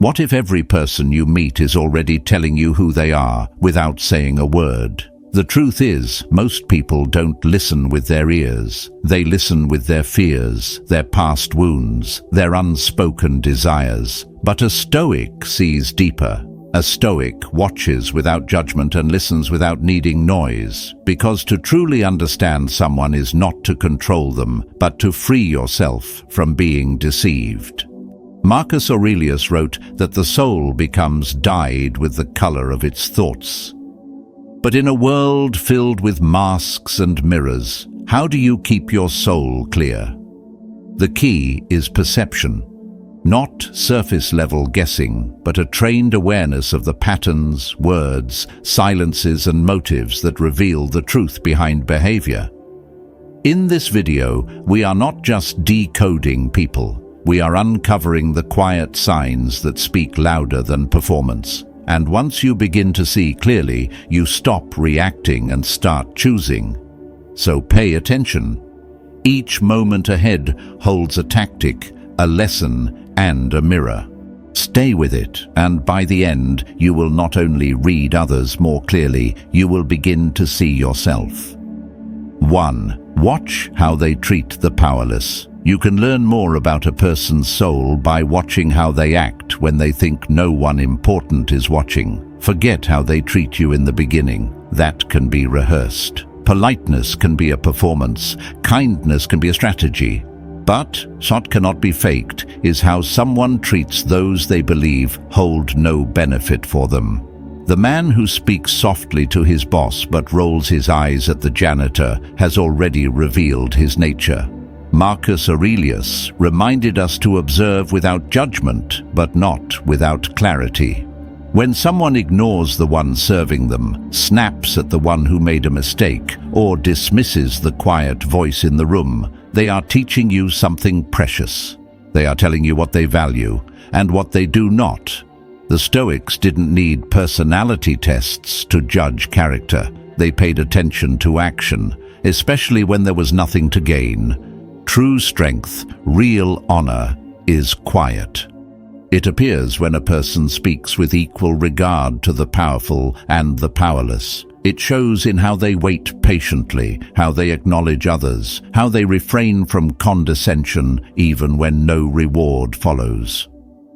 What if every person you meet is already telling you who they are without saying a word? The truth is, most people don't listen with their ears. They listen with their fears, their past wounds, their unspoken desires. But a Stoic sees deeper. A Stoic watches without judgment and listens without needing noise, because to truly understand someone is not to control them, but to free yourself from being deceived. Marcus Aurelius wrote that the soul becomes dyed with the color of its thoughts. But in a world filled with masks and mirrors, how do you keep your soul clear? The key is perception. Not surface-level guessing, but a trained awareness of the patterns, words, silences and motives that reveal the truth behind behavior. In this video, we are not just decoding people. We are uncovering the quiet signs that speak louder than performance. And once you begin to see clearly, you stop reacting and start choosing. So pay attention. Each moment ahead holds a tactic, a lesson, and a mirror. Stay with it, and by the end, you will not only read others more clearly, you will begin to see yourself. 1. Watch how they treat the powerless. You can learn more about a person's soul by watching how they act when they think no one important is watching. Forget how they treat you in the beginning. That can be rehearsed. Politeness can be a performance. Kindness can be a strategy. But what cannot be faked is how someone treats those they believe hold no benefit for them. The man who speaks softly to his boss but rolls his eyes at the janitor has already revealed his nature. Marcus Aurelius reminded us to observe without judgment, but not without clarity. When someone ignores the one serving them, snaps at the one who made a mistake, or dismisses the quiet voice in the room, they are teaching you something precious. They are telling you what they value and what they do not. The Stoics didn't need personality tests to judge character. They paid attention to action, especially when there was nothing to gain. True strength, real honor, is quiet. It appears when a person speaks with equal regard to the powerful and the powerless. It shows in how they wait patiently, how they acknowledge others, how they refrain from condescension even when no reward follows.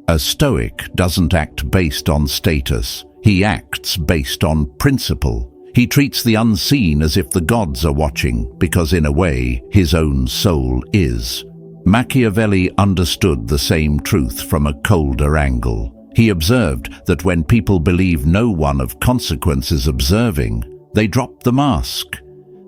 A Stoic doesn't act based on status. He acts based on principle. He treats the unseen as if the gods are watching, because in a way, his own soul is. Machiavelli understood the same truth from a colder angle. He observed that when people believe no one of consequence is observing, they drop the mask.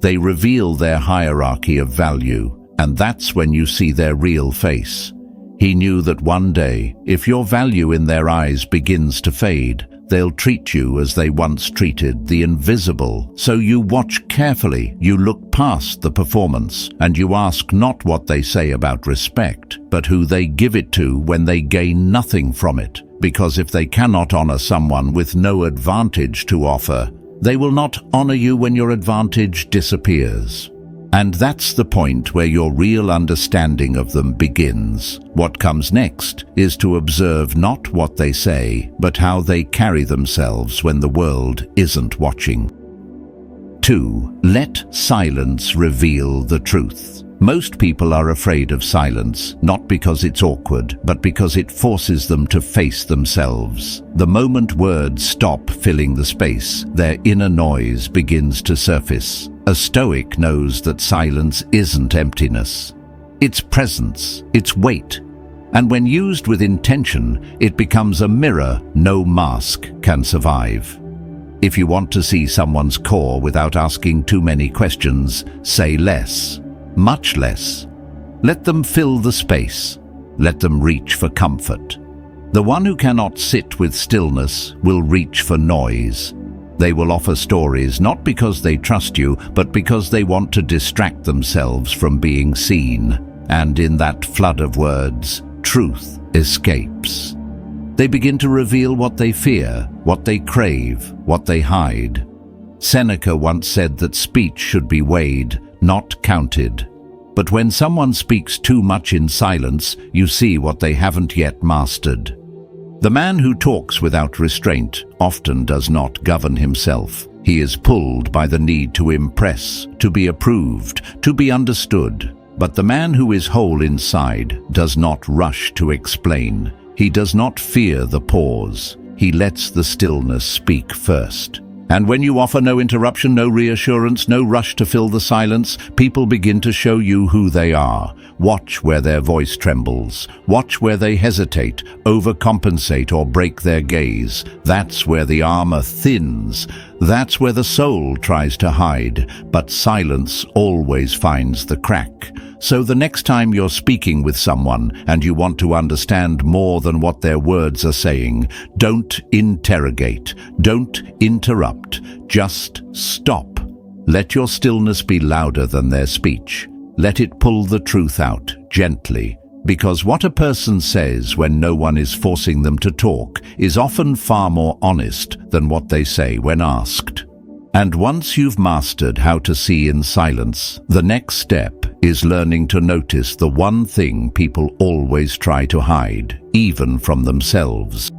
They reveal their hierarchy of value, and that's when you see their real face. He knew that one day, if your value in their eyes begins to fade, they'll treat you as they once treated the invisible. So you watch carefully, you look past the performance, and you ask not what they say about respect, but who they give it to when they gain nothing from it. Because if they cannot honor someone with no advantage to offer, they will not honor you when your advantage disappears. And that's the point where your real understanding of them begins. What comes next is to observe not what they say, but how they carry themselves when the world isn't watching. 2. Let silence reveal the truth. Most people are afraid of silence, not because it's awkward, but because it forces them to face themselves. The moment words stop filling the space, their inner noise begins to surface. A Stoic knows that silence isn't emptiness. It's presence, it's weight. And when used with intention, it becomes a mirror no mask can survive. If you want to see someone's core without asking too many questions, say less. Much less. Let them fill the space. Let them reach for comfort. The one who cannot sit with stillness will reach for noise. They will offer stories not because they trust you, but because they want to distract themselves from being seen. And in that flood of words, truth escapes. They begin to reveal what they fear, what they crave, what they hide. Seneca once said that speech should be weighed, not counted. But when someone speaks too much in silence, you see what they haven't yet mastered. The man who talks without restraint often does not govern himself. He is pulled by the need to impress, to be approved, to be understood. But the man who is whole inside does not rush to explain. He does not fear the pause. He lets the stillness speak first. And when you offer no interruption, no reassurance, no rush to fill the silence, people begin to show you who they are. Watch where their voice trembles. Watch where they hesitate, overcompensate, or break their gaze. That's where the armor thins. That's where the soul tries to hide. But silence always finds the crack. So the next time you're speaking with someone and you want to understand more than what their words are saying, don't interrogate, don't interrupt, just stop. Let your stillness be louder than their speech. Let it pull the truth out gently, because what a person says when no one is forcing them to talk is often far more honest than what they say when asked. And once you've mastered how to see in silence, the next step is learning to notice the one thing people always try to hide, even from themselves.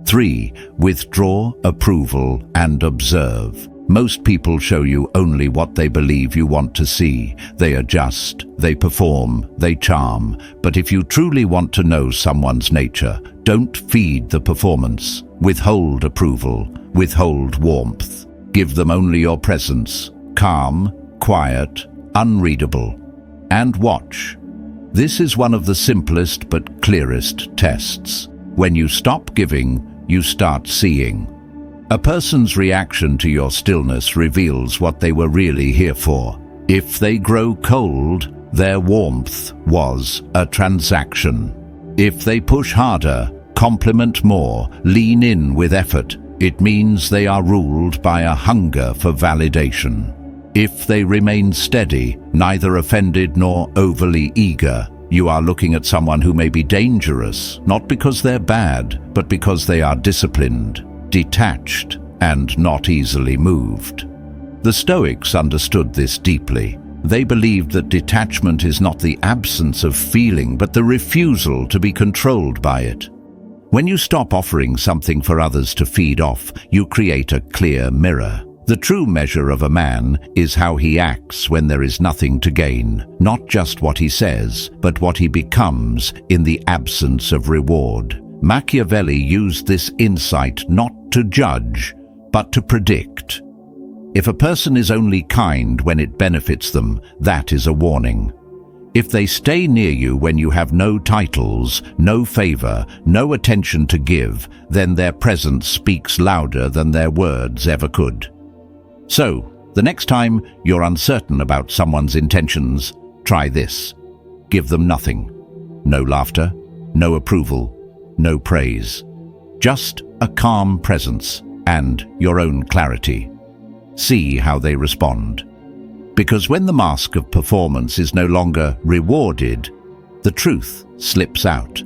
3. Withdraw approval and observe. Most people show you only what they believe you want to see. They adjust, they perform, they charm. But if you truly want to know someone's nature, don't feed the performance. Withhold approval, withhold warmth. Give them only your presence, calm, quiet, unreadable, and watch. This is one of the simplest but clearest tests. When you stop giving, you start seeing. A person's reaction to your stillness reveals what they were really here for. If they grow cold, their warmth was a transaction. If they push harder, compliment more, lean in with effort, it means they are ruled by a hunger for validation. If they remain steady, neither offended nor overly eager, you are looking at someone who may be dangerous, not because they're bad, but because they are disciplined, detached, and not easily moved. The Stoics understood this deeply. They believed that detachment is not the absence of feeling, but the refusal to be controlled by it. When you stop offering something for others to feed off, you create a clear mirror. The true measure of a man is how he acts when there is nothing to gain, not just what he says, but what he becomes in the absence of reward. Machiavelli used this insight not to judge, but to predict. If a person is only kind when it benefits them, that is a warning. If they stay near you when you have no titles, no favor, no attention to give, then their presence speaks louder than their words ever could. So, the next time you're uncertain about someone's intentions, try this. Give them nothing. No laughter, no approval, no praise. Just a calm presence and your own clarity. See how they respond. Because when the mask of performance is no longer rewarded, the truth slips out.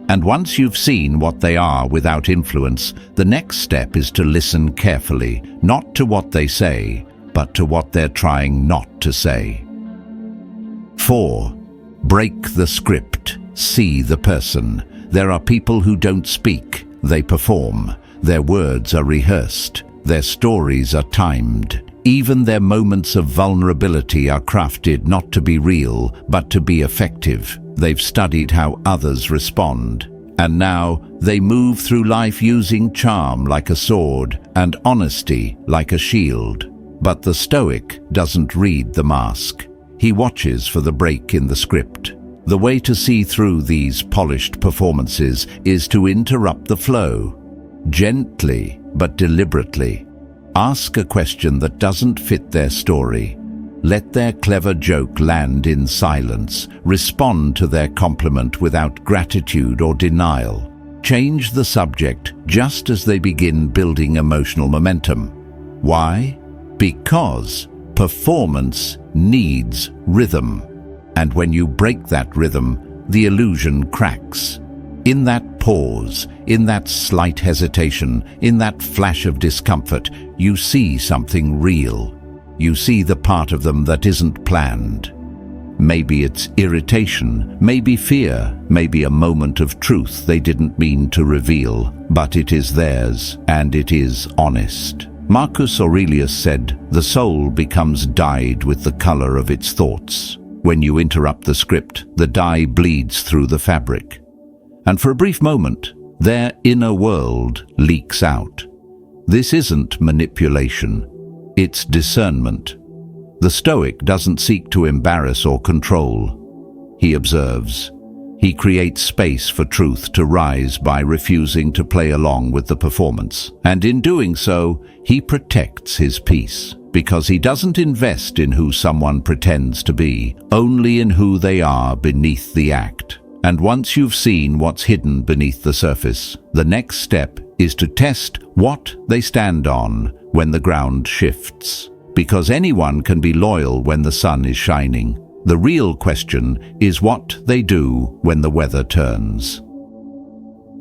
And once you've seen what they are without influence, the next step is to listen carefully, not to what they say, but to what they're trying not to say. 4. Break the script. See the person. There are people who don't speak, they perform. Their words are rehearsed. Their stories are timed. Even their moments of vulnerability are crafted not to be real, but to be effective. They've studied how others respond. And now they move through life using charm like a sword and honesty like a shield. But the Stoic doesn't read the mask. He watches for the break in the script. The way to see through these polished performances is to interrupt the flow. Gently but deliberately. Ask a question that doesn't fit their story. Let their clever joke land in silence. Respond to their compliment without gratitude or denial. Change the subject just as they begin building emotional momentum. Why? Because performance needs rhythm. And when you break that rhythm, the illusion cracks. In that pause, in that slight hesitation, in that flash of discomfort, you see something real. You see the part of them that isn't planned. Maybe it's irritation, maybe fear, maybe a moment of truth they didn't mean to reveal, but it is theirs, and it is honest. Marcus Aurelius said, "The soul becomes dyed with the color of its thoughts." When you interrupt the script, the dye bleeds through the fabric. And for a brief moment, their inner world leaks out. This isn't manipulation, it's discernment. The Stoic doesn't seek to embarrass or control. He observes. He creates space for truth to rise by refusing to play along with the performance. And in doing so, he protects his peace, because he doesn't invest in who someone pretends to be, only in who they are beneath the act. And once you've seen what's hidden beneath the surface, the next step is to test what they stand on when the ground shifts. Because anyone can be loyal when the sun is shining. The real question is what they do when the weather turns.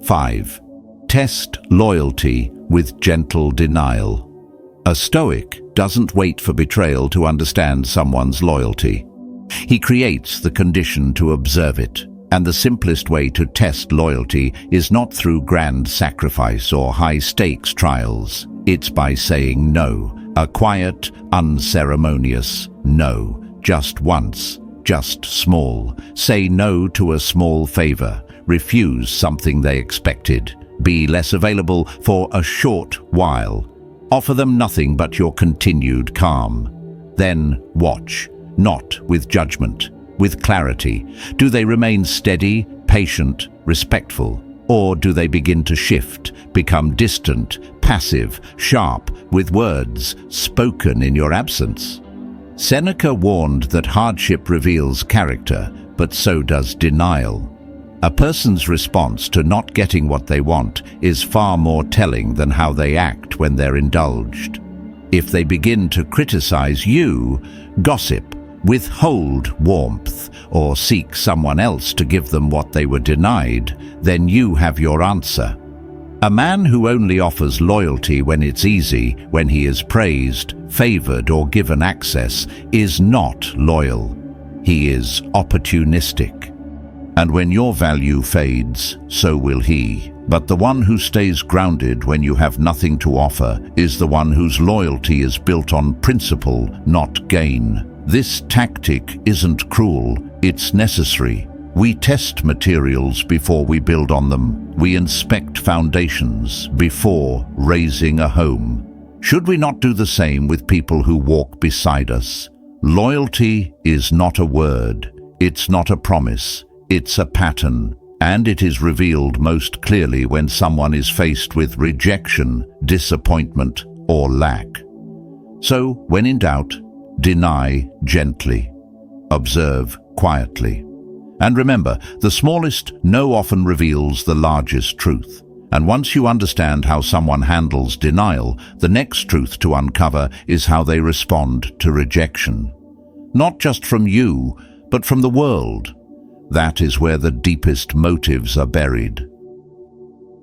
5. Test loyalty with gentle denial. A Stoic doesn't wait for betrayal to understand someone's loyalty. He creates the condition to observe it. And the simplest way to test loyalty is not through grand sacrifice or high-stakes trials. It's by saying no, a quiet, unceremonious no. Just once, just small. Say no to a small favor. Refuse something they expected. Be less available for a short while. Offer them nothing but your continued calm. Then watch, not with judgment, with clarity. Do they remain steady, patient, respectful? Or do they begin to shift, become distant, passive, sharp, with words spoken in your absence? Seneca warned that hardship reveals character, but so does denial. A person's response to not getting what they want is far more telling than how they act when they're indulged. If they begin to criticize you, gossip, withhold warmth, or seek someone else to give them what they were denied, then you have your answer. A man who only offers loyalty when it's easy, when he is praised, favored, or given access, is not loyal. He is opportunistic. And when your value fades, so will he. But the one who stays grounded when you have nothing to offer is the one whose loyalty is built on principle, not gain. This tactic isn't cruel, it's necessary. We test materials before we build on them. We inspect foundations before raising a home. Should we not do the same with people who walk beside us? Loyalty is not a word, it's not a promise, it's a pattern, and it is revealed most clearly when someone is faced with rejection, disappointment, or lack. So, when in doubt, deny gently. Observe quietly. And remember, the smallest no often reveals the largest truth. And once you understand how someone handles denial, the next truth to uncover is how they respond to rejection. Not just from you, but from the world. That is where the deepest motives are buried.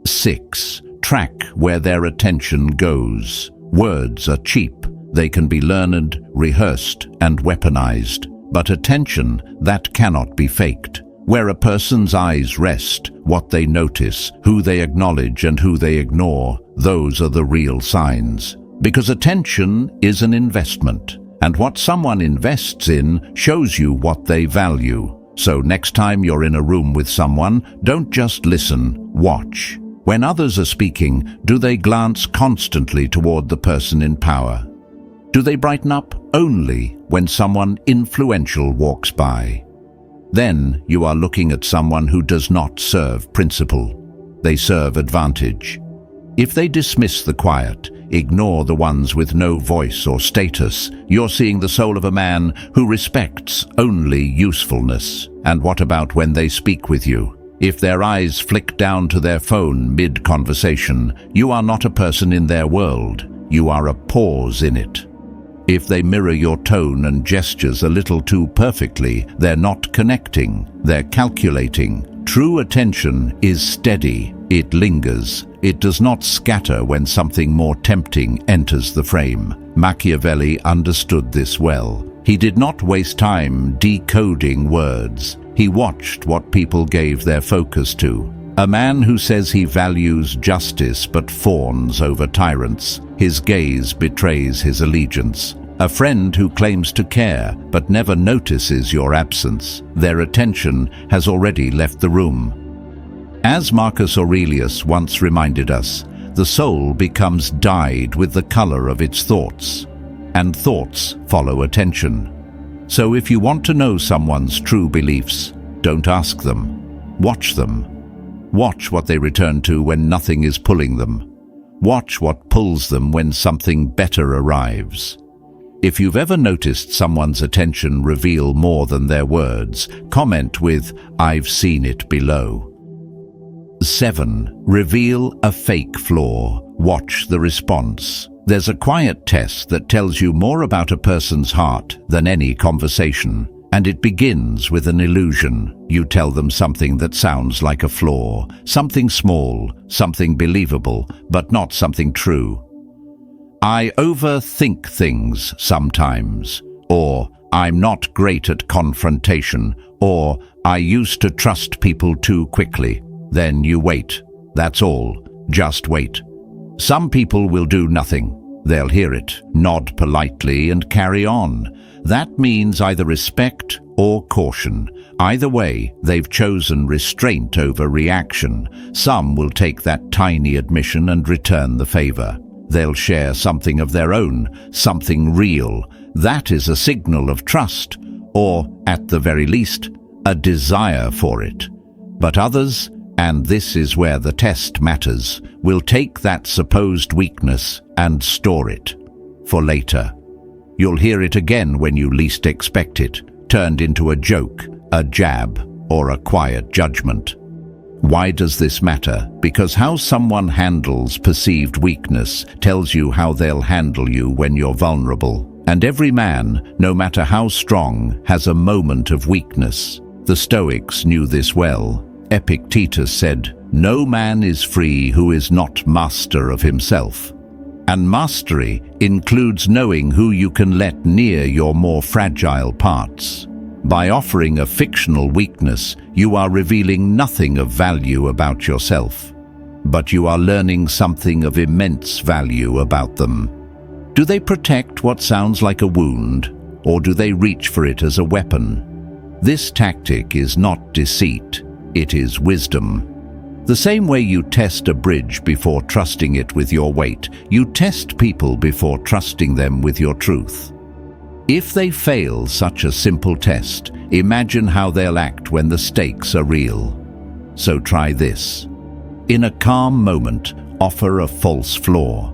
6. Track where their attention goes. Words are cheap. They can be learned, rehearsed, and weaponized. But attention, that cannot be faked. Where a person's eyes rest, what they notice, who they acknowledge and who they ignore, those are the real signs. Because attention is an investment, and what someone invests in shows you what they value. So next time you're in a room with someone, don't just listen, watch. When others are speaking, do they glance constantly toward the person in power? Do they brighten up only when someone influential walks by? Then you are looking at someone who does not serve principle. They serve advantage. If they dismiss the quiet, ignore the ones with no voice or status, you're seeing the soul of a man who respects only usefulness. And what about when they speak with you? If their eyes flick down to their phone mid-conversation, you are not a person in their world. You are a pause in it. If they mirror your tone and gestures a little too perfectly, they're not connecting, they're calculating. True attention is steady, it lingers, it does not scatter when something more tempting enters the frame. Machiavelli understood this well. He did not waste time decoding words. He watched what people gave their focus to. A man who says he values justice but fawns over tyrants. His gaze betrays his allegiance. A friend who claims to care but never notices your absence. Their attention has already left the room. As Marcus Aurelius once reminded us, the soul becomes dyed with the color of its thoughts, and thoughts follow attention. So if you want to know someone's true beliefs, don't ask them. Watch them. Watch what they return to when nothing is pulling them. Watch what pulls them when something better arrives. If you've ever noticed someone's attention reveal more than their words, comment with "I've seen it" below. 7. Reveal a fake flaw. Watch the response. There's a quiet test that tells you more about a person's heart than any conversation, and it begins with an illusion. You tell them something that sounds like a flaw, something small, something believable, but not something true. "I overthink things sometimes," or "I'm not great at confrontation," or "I used to trust people too quickly." Then you wait. That's all. Just wait. Some people will do nothing. They'll hear it, nod politely, and carry on. That means either respect or caution. Either way, they've chosen restraint over reaction. Some will take that tiny admission and return the favor. They'll share something of their own, something real. That is a signal of trust, or, at the very least, a desire for it. But others, and this is where the test matters, will take that supposed weakness and store it for later. You'll hear it again when you least expect it, turned into a joke, a jab, or a quiet judgment. Why does this matter? Because how someone handles perceived weakness tells you how they'll handle you when you're vulnerable. And every man, no matter how strong, has a moment of weakness. The Stoics knew this well. Epictetus said, "No man is free who is not master of himself." And mastery includes knowing who you can let near your more fragile parts. By offering a fictional weakness, you are revealing nothing of value about yourself, but you are learning something of immense value about them. Do they protect what sounds like a wound, or do they reach for it as a weapon? This tactic is not deceit, it is wisdom. The same way you test a bridge before trusting it with your weight, you test people before trusting them with your truth. If they fail such a simple test, imagine how they'll act when the stakes are real. So try this. In a calm moment, offer a false flaw.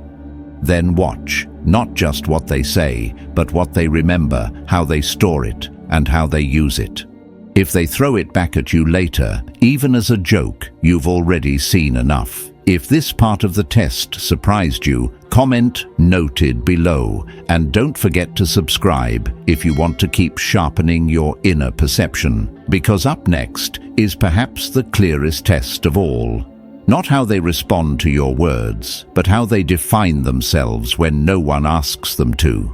Then watch, not just what they say, but what they remember, how they store it, and how they use it. If they throw it back at you later, even as a joke, you've already seen enough. If this part of the test surprised you, comment "Noted" below, and don't forget to subscribe if you want to keep sharpening your inner perception, because up next is perhaps the clearest test of all. Not how they respond to your words, but how they define themselves when no one asks them to.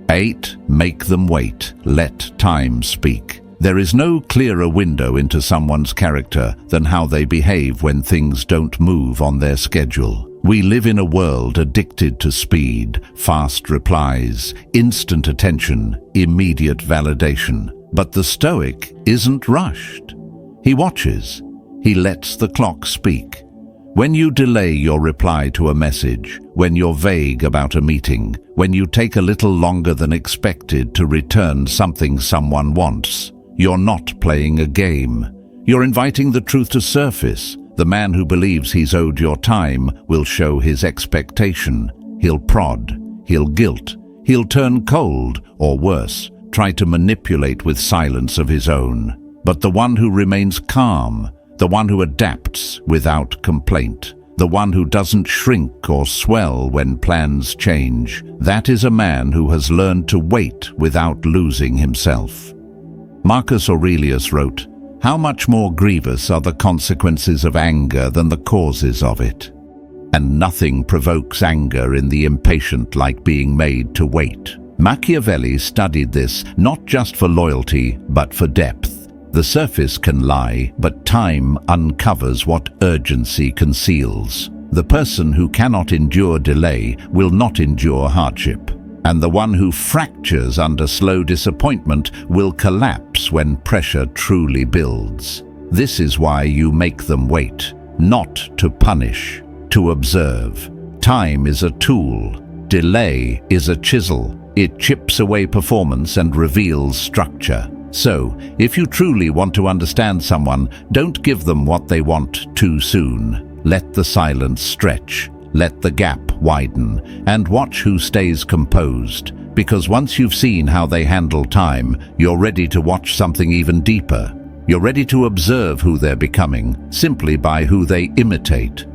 8. Make them wait. Let time speak. There is no clearer window into someone's character than how they behave when things don't move on their schedule. We live in a world addicted to speed, fast replies, instant attention, immediate validation. But the Stoic isn't rushed. He watches. He lets the clock speak. When you delay your reply to a message, when you're vague about a meeting, when you take a little longer than expected to return something someone wants, you're not playing a game. You're inviting the truth to surface. The man who believes he's owed your time will show his expectation. He'll prod. He'll guilt. He'll turn cold, or worse, try to manipulate with silence of his own. But the one who remains calm, the one who adapts without complaint, the one who doesn't shrink or swell when plans change, that is a man who has learned to wait without losing himself. Marcus Aurelius wrote, "How much more grievous are the consequences of anger than the causes of it? And nothing provokes anger in the impatient like being made to wait." Machiavelli studied this not just for loyalty, but for depth. The surface can lie, but time uncovers what urgency conceals. The person who cannot endure delay will not endure hardship. And the one who fractures under slow disappointment will collapse when pressure truly builds. This is why you make them wait, not to punish, to observe. Time is a tool. Delay is a chisel. It chips away performance and reveals structure. So, if you truly want to understand someone, don't give them what they want too soon. Let the silence stretch. Let the gap widen, and watch who stays composed, because once you've seen how they handle time, you're ready to watch something even deeper. You're ready to observe who they're becoming, simply by who they imitate.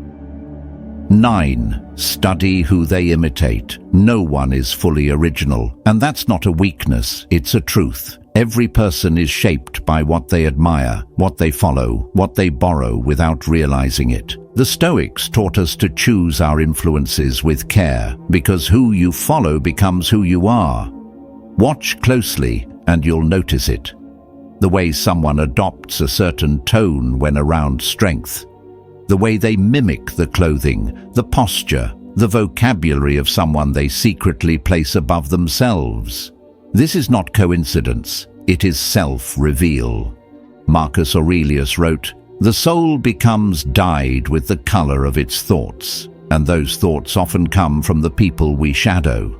9. Study who they imitate. No one is fully original, and that's not a weakness, it's a truth. Every person is shaped by what they admire, what they follow, what they borrow without realizing it. The Stoics taught us to choose our influences with care, because who you follow becomes who you are. Watch closely and you'll notice it. The way someone adopts a certain tone when around strength. The way they mimic the clothing, the posture, the vocabulary of someone they secretly place above themselves. This is not coincidence, it is self-reveal. Marcus Aurelius wrote, "The soul becomes dyed with the color of its thoughts, and those thoughts often come from the people we shadow."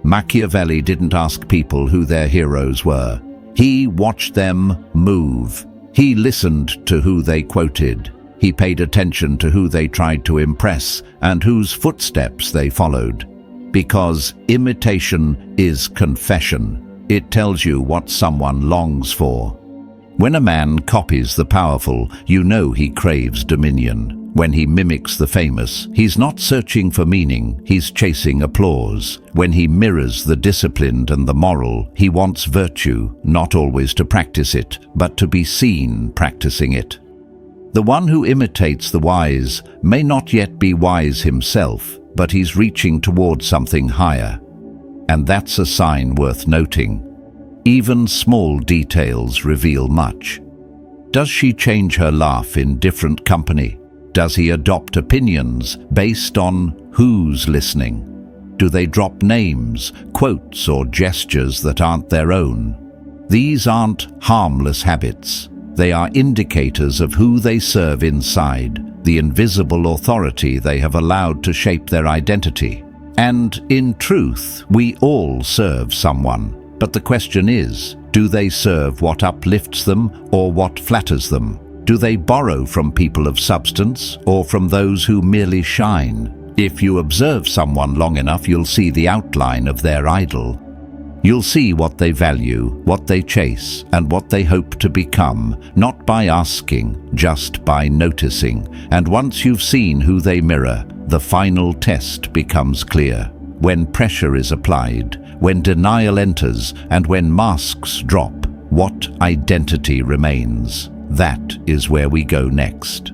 Machiavelli didn't ask people who their heroes were. He watched them move. He listened to who they quoted. He paid attention to who they tried to impress and whose footsteps they followed. Because imitation is confession. It tells you what someone longs for. When a man copies the powerful, you know he craves dominion. When he mimics the famous, he's not searching for meaning, he's chasing applause. When he mirrors the disciplined and the moral, he wants virtue, not always to practice it, but to be seen practicing it. The one who imitates the wise may not yet be wise himself, but he's reaching towards something higher. And that's a sign worth noting. Even small details reveal much. Does she change her laugh in different company? Does he adopt opinions based on who's listening? Do they drop names, quotes, or gestures that aren't their own? These aren't harmless habits. They are indicators of who they serve inside, the invisible authority they have allowed to shape their identity. And in truth, we all serve someone. But the question is, do they serve what uplifts them or what flatters them? Do they borrow from people of substance or from those who merely shine? If you observe someone long enough, you'll see the outline of their idol. You'll see what they value, what they chase, and what they hope to become, not by asking, just by noticing. And once you've seen who they mirror, the final test becomes clear. When pressure is applied, when denial enters, and when masks drop, what identity remains? That is where we go next.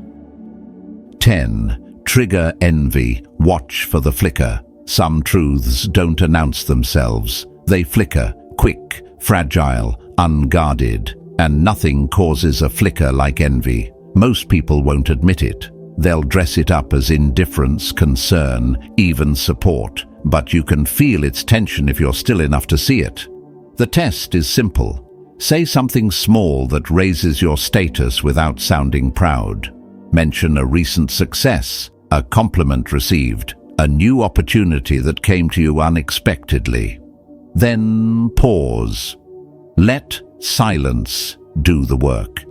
10. Trigger envy. Watch for the flicker. Some truths don't announce themselves. They flicker, quick, fragile, unguarded, and nothing causes a flicker like envy. Most people won't admit it. They'll dress it up as indifference, concern, even support, but you can feel its tension if you're still enough to see it. The test is simple. Say something small that raises your status without sounding proud. Mention a recent success, a compliment received, a new opportunity that came to you unexpectedly. Then pause. Let silence do the work.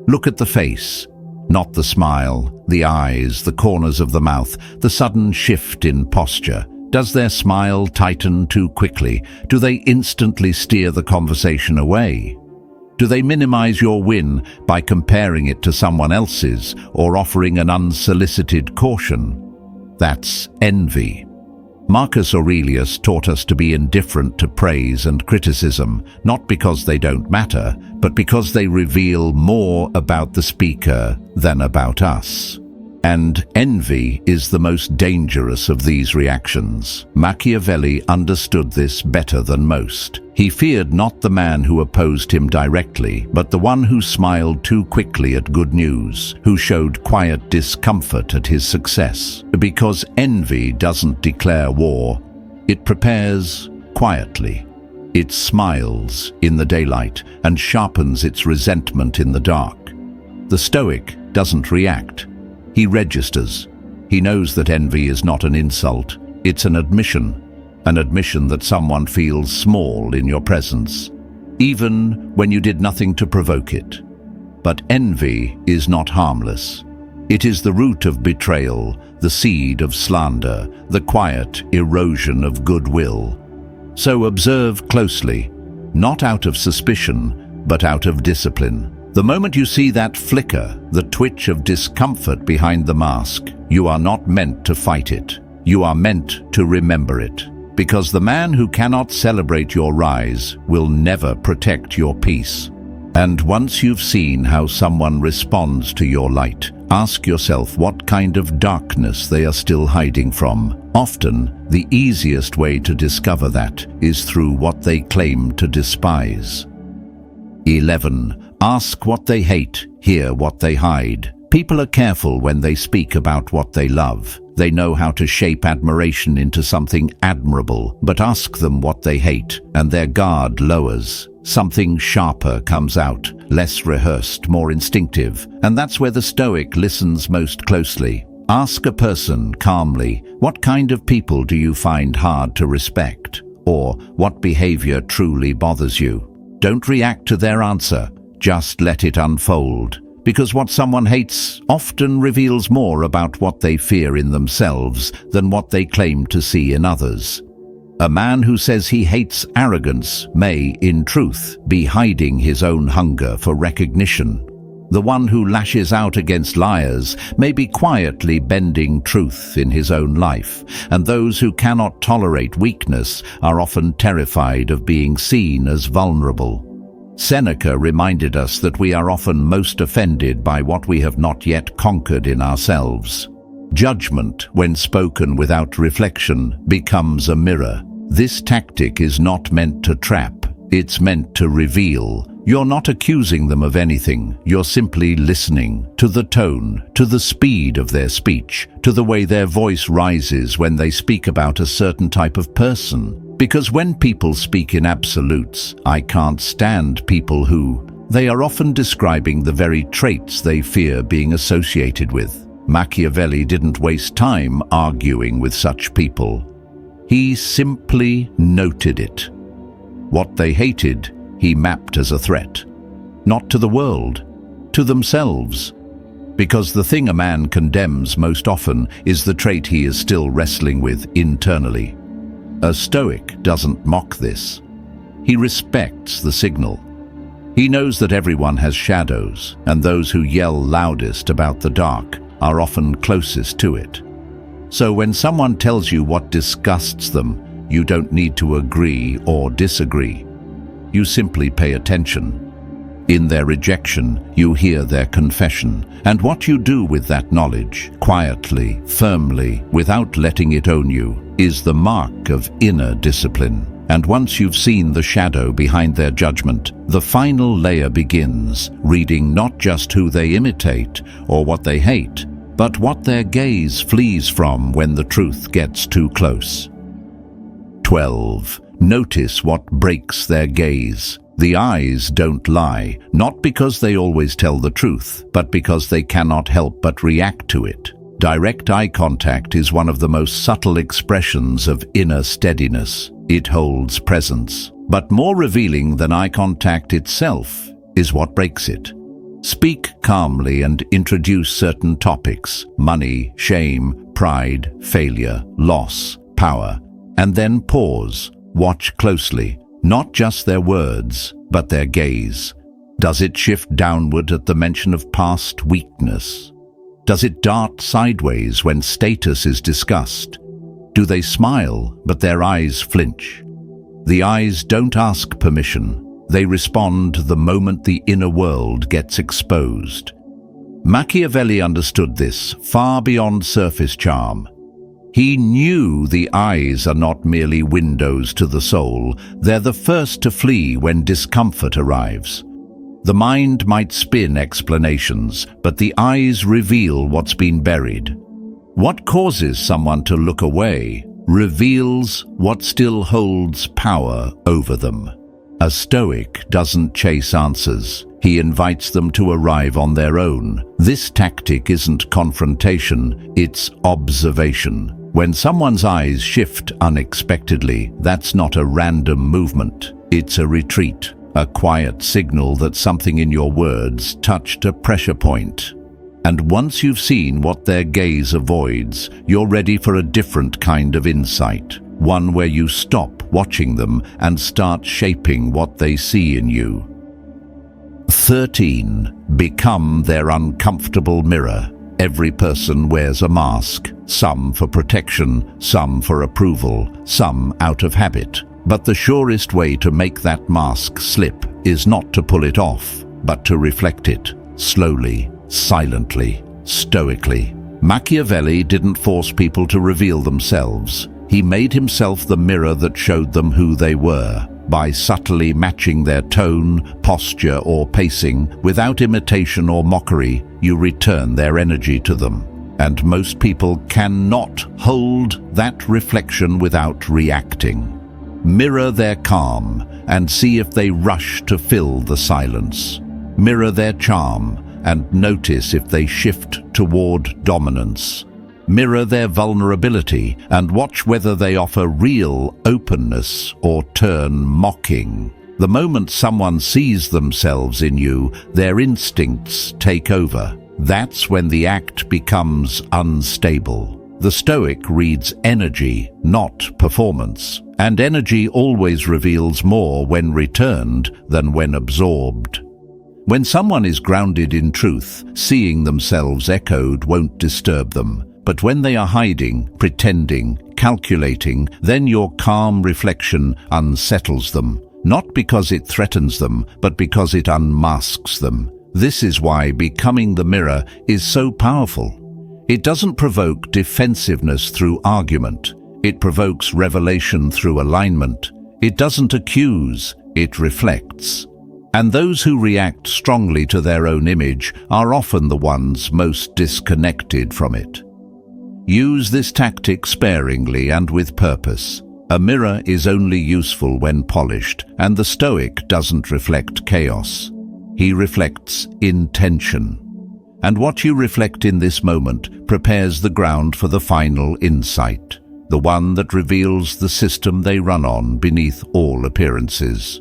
Look at the face, not the smile, the eyes, the corners of the mouth, the sudden shift in posture. Does their smile tighten too quickly? Do they instantly steer the conversation away? Do they minimize your win by comparing it to someone else's or offering an unsolicited caution? That's envy. Marcus Aurelius taught us to be indifferent to praise and criticism, not because they don't matter, but because they reveal more about the speaker than about us. And envy is the most dangerous of these reactions. Machiavelli understood this better than most. He feared not the man who opposed him directly, but the one who smiled too quickly at good news, who showed quiet discomfort at his success. Because envy doesn't declare war, it prepares quietly. It smiles in the daylight and sharpens its resentment in the dark. The Stoic doesn't react. He registers. He knows that envy is not an insult, it's an admission that someone feels small in your presence, even when you did nothing to provoke it. But envy is not harmless. It is the root of betrayal, the seed of slander, the quiet erosion of goodwill. So observe closely, not out of suspicion, but out of discipline. The moment you see that flicker, the twitch of discomfort behind the mask, you are not meant to fight it. You are meant to remember it. Because the man who cannot celebrate your rise will never protect your peace. And once you've seen how someone responds to your light, ask yourself what kind of darkness they are still hiding from. Often, the easiest way to discover that is through what they claim to despise. 11. Ask what they hate, hear what they hide. People are careful when they speak about what they love. They know how to shape admiration into something admirable, but ask them what they hate, and their guard lowers. Something sharper comes out, less rehearsed, more instinctive, and that's where the Stoic listens most closely. Ask a person calmly, what kind of people do you find hard to respect? Or what behavior truly bothers you? Don't react to their answer. Just let it unfold, because what someone hates often reveals more about what they fear in themselves than what they claim to see in others. A man who says he hates arrogance may, in truth, be hiding his own hunger for recognition. The one who lashes out against liars may be quietly bending truth in his own life, and those who cannot tolerate weakness are often terrified of being seen as vulnerable. Seneca reminded us that we are often most offended by what we have not yet conquered in ourselves. Judgment, when spoken without reflection, becomes a mirror. This tactic is not meant to trap, it's meant to reveal. You're not accusing them of anything, you're simply listening to the tone, to the speed of their speech, to the way their voice rises when they speak about a certain type of person. Because when people speak in absolutes, I can't stand people who, they are often describing the very traits they fear being associated with. Machiavelli didn't waste time arguing with such people. He simply noted it. What they hated, he mapped as a threat. Not to the world, to themselves. Because the thing a man condemns most often is the trait he is still wrestling with internally. A Stoic doesn't mock this. He respects the signal. He knows that everyone has shadows, and those who yell loudest about the dark are often closest to it. So when someone tells you what disgusts them, you don't need to agree or disagree. You simply pay attention. In their rejection, you hear their confession, and what you do with that knowledge, quietly, firmly, without letting it own you, is the mark of inner discipline. And once you've seen the shadow behind their judgment, the final layer begins, reading not just who they imitate or what they hate, but what their gaze flees from when the truth gets too close. 12. Notice what breaks their gaze. The eyes don't lie, not because they always tell the truth, but because they cannot help but react to it. Direct eye contact is one of the most subtle expressions of inner steadiness. It holds presence. But more revealing than eye contact itself is what breaks it. Speak calmly and introduce certain topics: money, shame, pride, failure, loss, power, and then pause. Watch closely. Not just their words, but their gaze. Does it shift downward at the mention of past weakness? Does it dart sideways when status is discussed? Do they smile, but their eyes flinch? The eyes don't ask permission. They respond the moment the inner world gets exposed. Machiavelli understood this far beyond surface charm. He knew the eyes are not merely windows to the soul, they're the first to flee when discomfort arrives. The mind might spin explanations, but the eyes reveal what's been buried. What causes someone to look away reveals what still holds power over them. A Stoic doesn't chase answers. He invites them to arrive on their own. This tactic isn't confrontation, it's observation. When someone's eyes shift unexpectedly, that's not a random movement. It's a retreat, a quiet signal that something in your words touched a pressure point. And once you've seen what their gaze avoids, you're ready for a different kind of insight. One where you stop watching them and start shaping what they see in you. 13. Become their uncomfortable mirror. Every person wears a mask, some for protection, some for approval, some out of habit. But the surest way to make that mask slip is not to pull it off, but to reflect it, slowly, silently, stoically. Machiavelli didn't force people to reveal themselves. He made himself the mirror that showed them who they were. By subtly matching their tone, posture, or pacing, without imitation or mockery, you return their energy to them. And most people cannot hold that reflection without reacting. Mirror their calm and see if they rush to fill the silence. Mirror their charm and notice if they shift toward dominance. Mirror their vulnerability and watch whether they offer real openness or turn mocking. The moment someone sees themselves in you, their instincts take over. That's when the act becomes unstable. The Stoic reads energy, not performance. And energy always reveals more when returned than when absorbed. When someone is grounded in truth, seeing themselves echoed won't disturb them. But when they are hiding, pretending, calculating, then your calm reflection unsettles them. Not because it threatens them, but because it unmasks them. This is why becoming the mirror is so powerful. It doesn't provoke defensiveness through argument. It provokes revelation through alignment. It doesn't accuse, it reflects. And those who react strongly to their own image are often the ones most disconnected from it. Use this tactic sparingly and with purpose. A mirror is only useful when polished, and the Stoic doesn't reflect chaos. He reflects intention. And what you reflect in this moment prepares the ground for the final insight, the one that reveals the system they run on beneath all appearances.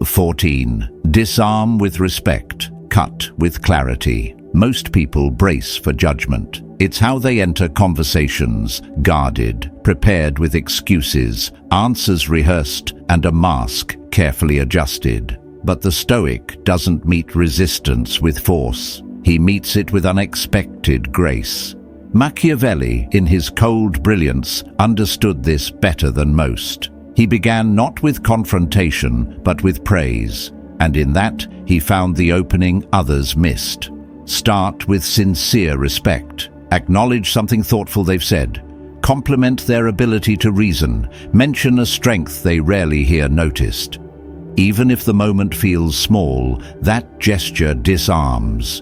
14. Disarm with respect, cut with clarity. Most people brace for judgment. It's how they enter conversations, guarded, prepared with excuses, answers rehearsed, and a mask carefully adjusted. But the Stoic doesn't meet resistance with force. He meets it with unexpected grace. Machiavelli, in his cold brilliance, understood this better than most. He began not with confrontation, but with praise, and in that he found the opening others missed. Start with sincere respect. Acknowledge something thoughtful they've said. Compliment their ability to reason. Mention a strength they rarely hear noticed. Even if the moment feels small, that gesture disarms.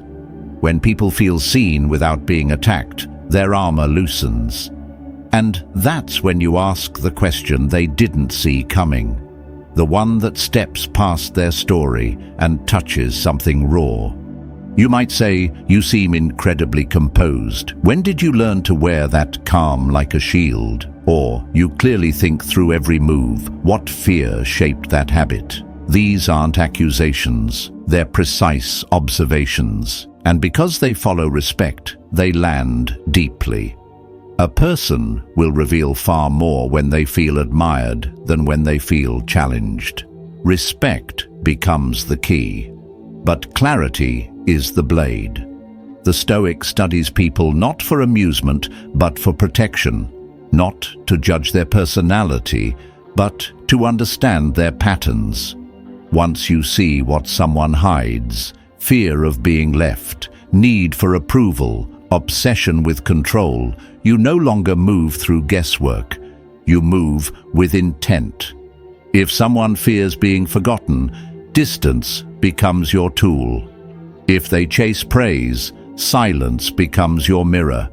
When people feel seen without being attacked, their armor loosens. And that's when you ask the question they didn't see coming. The one that steps past their story and touches something raw. You might say, "You seem incredibly composed. When did you learn to wear that calm like a shield?" Or, "You clearly think through every move. What fear shaped that habit?" These aren't accusations. They're precise observations. And because they follow respect, they land deeply. A person will reveal far more when they feel admired than when they feel challenged. Respect becomes the key. But clarity is the blade. The Stoic studies people not for amusement, but for protection, not to judge their personality, but to understand their patterns. Once you see what someone hides, fear of being left, need for approval, obsession with control, you no longer move through guesswork. You move with intent. If someone fears being forgotten, distance becomes your tool. If they chase praise, silence becomes your mirror.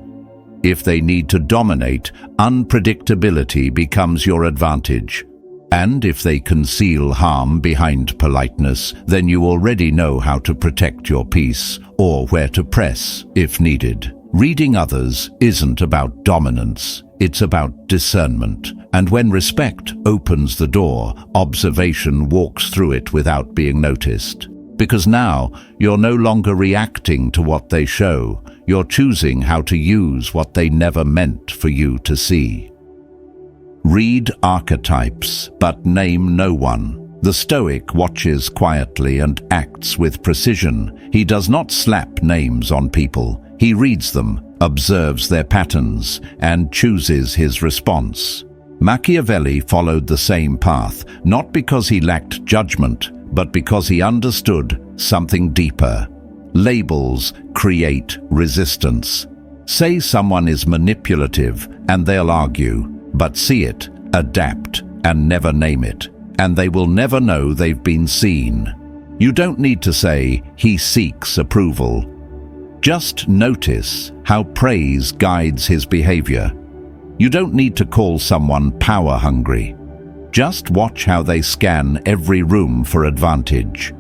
If they need to dominate, unpredictability becomes your advantage. And if they conceal harm behind politeness, then you already know how to protect your peace or where to press if needed. Reading others isn't about dominance, it's about discernment. And when respect opens the door, observation walks through it without being noticed. Because now, you're no longer reacting to what they show, you're choosing how to use what they never meant for you to see. Read Archetypes, but name no one. The Stoic watches quietly and acts with precision. He does not slap names on people. He reads them, observes their patterns, and chooses his response. Machiavelli followed the same path, not because he lacked judgment, but because he understood something deeper. Labels create resistance. Say someone is manipulative, and they'll argue, but see it, adapt, and never name it, and they will never know they've been seen. You don't need to say, he seeks approval. Just notice how praise guides his behavior. You don't need to call someone power-hungry. Just watch how they scan every room for advantage.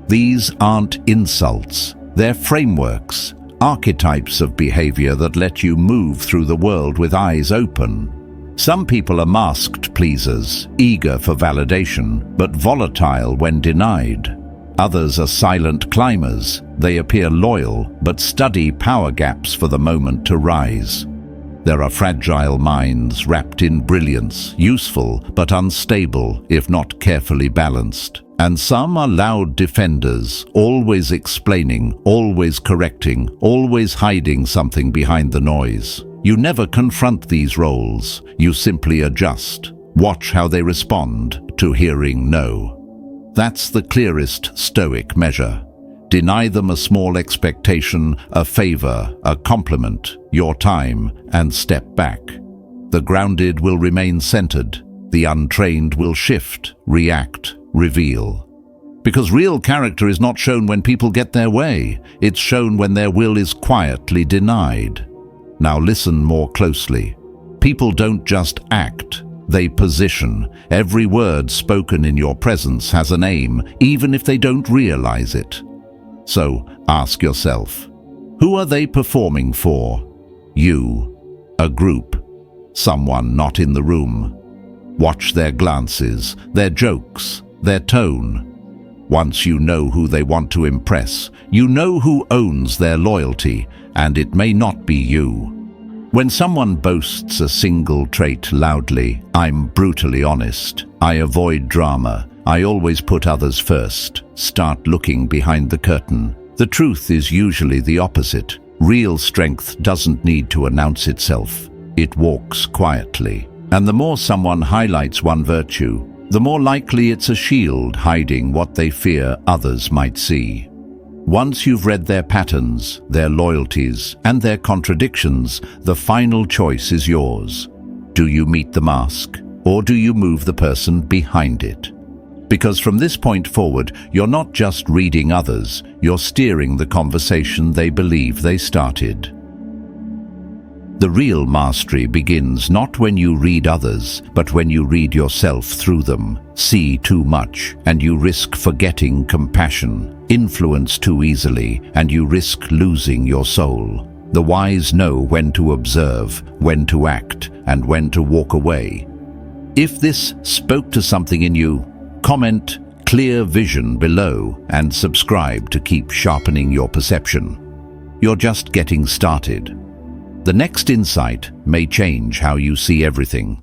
These aren't insults, they're frameworks, archetypes of behavior that let you move through the world with eyes open. Some people are masked pleasers, eager for validation, but volatile when denied. Others are silent climbers. They appear loyal, but study power gaps for the moment to rise. There are fragile minds wrapped in brilliance, useful but unstable if not carefully balanced. And some are loud defenders, always explaining, always correcting, always hiding something behind the noise. You never confront these roles, you simply adjust. Watch how they respond to hearing no. That's the clearest Stoic measure. Deny them a small expectation, a favor, a compliment, your time, and step back. The grounded will remain centered. The untrained will shift, react, reveal. Because real character is not shown when people get their way. It's shown when their will is quietly denied. Now listen more closely. People don't just act. They position. Every word spoken in your presence has an aim, even if they don't realize it. So, ask yourself, who are they performing for? You, a group, someone not in the room. Watch their glances, their jokes, their tone. Once you know who they want to impress, you know who owns their loyalty, and it may not be you. When someone boasts a single trait loudly, I'm brutally honest, I avoid drama, I always put others first, start looking behind the curtain. The truth is usually the opposite. Real strength doesn't need to announce itself. It walks quietly. And the more someone highlights one virtue, the more likely it's a shield hiding what they fear others might see. Once you've read their patterns, their loyalties, and their contradictions, the final choice is yours. Do you meet the mask, or do you move the person behind it? Because from this point forward, you're not just reading others, you're steering the conversation they believe they started. The real mastery begins not when you read others, but when you read yourself through them. See too much, and you risk forgetting compassion. Influence too easily, and you risk losing your soul. The wise know when to observe, when to act, and when to walk away. If this spoke to something in you, comment "Clear Vision" below and subscribe to keep sharpening your perception. You're just getting started. The next insight may change how you see everything.